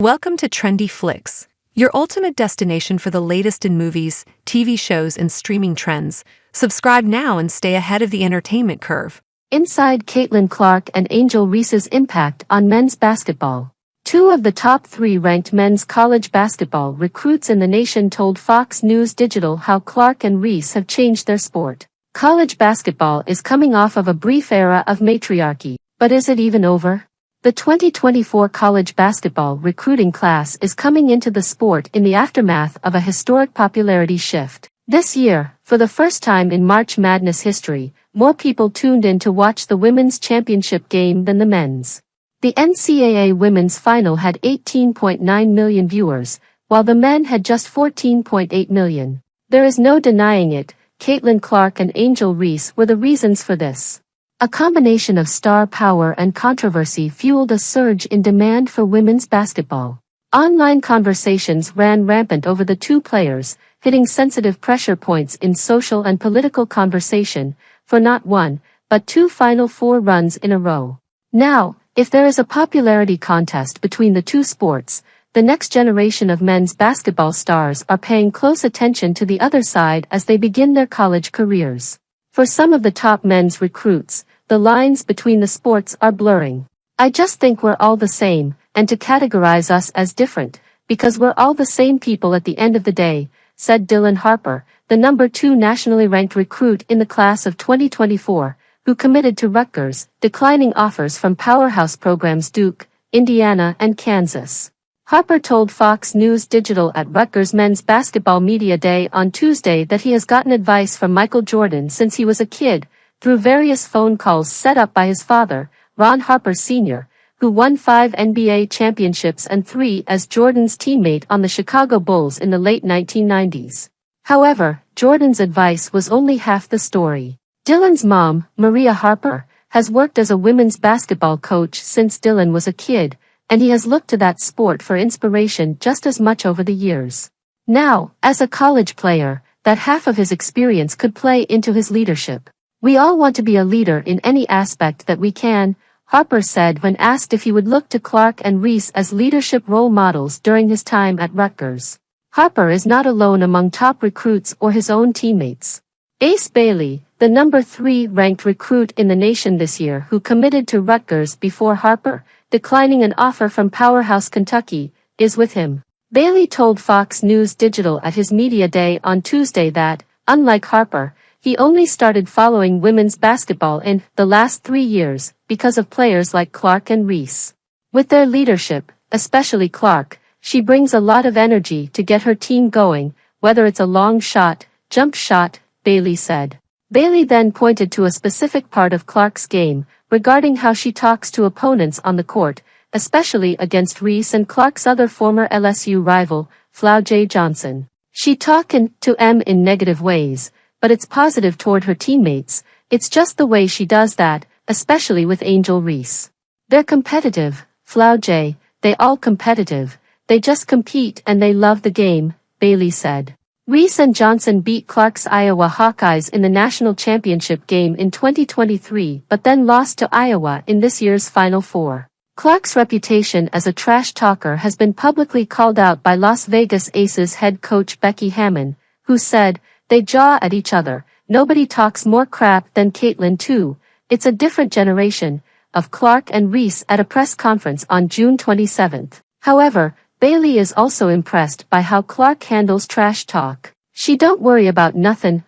Welcome to Trendy Flicks, your ultimate destination for the latest in movies, TV shows, and streaming trends. Subscribe now and stay ahead of the entertainment curve. Inside Caitlin Clark and Angel Reese's impact on men's basketball. Two of the top three ranked men's college basketball recruits in the nation told Fox News Digital how Clark and Reese have changed their sport. College basketball is coming off of a brief era of matriarchy, but is it even over? The 2024 college basketball recruiting class is coming into the sport in the aftermath of a historic popularity shift. This year, for the first time in March Madness history, more people tuned in to watch the women's championship game than the men's. The NCAA women's final had 18.9 million viewers, while the men had just 14.8 million. There is no denying it, Caitlin Clark and Angel Reese were the reasons for this. A combination of star power and controversy fueled a surge in demand for women's basketball. Online conversations ran rampant over the two players, hitting sensitive pressure points in social and political conversation, for not one, but two Final Four runs in a row. Now, if there is a popularity contest between the two sports, the next generation of men's basketball stars are paying close attention to the other side as they begin their college careers. For some of the top men's recruits, the lines between the sports are blurring. I just think we're all the same, and to categorize us as different, because we're all the same people at the end of the day, said Dylan Harper, the number 2 nationally ranked recruit in the class of 2024, who committed to Rutgers, declining offers from powerhouse programs Duke, Indiana, and Kansas. Harper told Fox News Digital at Rutgers Men's Basketball Media Day on Tuesday that he has gotten advice from Michael Jordan since he was a kid, through various phone calls set up by his father, Ron Harper Sr., who won 5 NBA championships and 3 as Jordan's teammate on the Chicago Bulls in the late 1990s. However, Jordan's advice was only half the story. Dylan's mom, Maria Harper, has worked as a women's basketball coach since Dylan was a kid, and he has looked to that sport for inspiration just as much over the years. Now, as a college player, that half of his experience could play into his leadership. We all want to be a leader in any aspect that we can, Harper said when asked if he would look to Clark and Reese as leadership role models during his time at Rutgers. Harper is not alone among top recruits or his own teammates. Ace Bailey, the number 3 ranked recruit in the nation this year who committed to Rutgers before Harper, declining an offer from powerhouse Kentucky, is with him. Bailey told Fox News Digital at his media day on Tuesday that, unlike Harper, he only started following women's basketball in the last 3 years because of players like Clark and Reese. With their leadership, especially Clark, she brings a lot of energy to get her team going, whether it's a long shot, jump shot, Bailey said. Bailey then pointed to a specific part of Clark's game, regarding how she talks to opponents on the court, especially against Reese and Clark's other former LSU rival, Flau Johnson. She talkin' to em in negative ways, but it's positive toward her teammates. It's just the way she does that, especially with Angel Reese. They're competitive, Flau J, they all competitive, they just compete and they love the game, Bailey said. Reese and Johnson beat Clark's Iowa Hawkeyes in the national championship game in 2023 but then lost to Iowa in this year's Final Four. Clark's reputation as a trash talker has been publicly called out by Las Vegas Aces head coach Becky Hammon, who said, "They jaw at each other, nobody talks more crap than Caitlin too, it's a different generation," of Clark and Reese at a press conference on June 27. However, Bailey is also impressed by how Clark handles trash talk. "She don't worry about nothing,"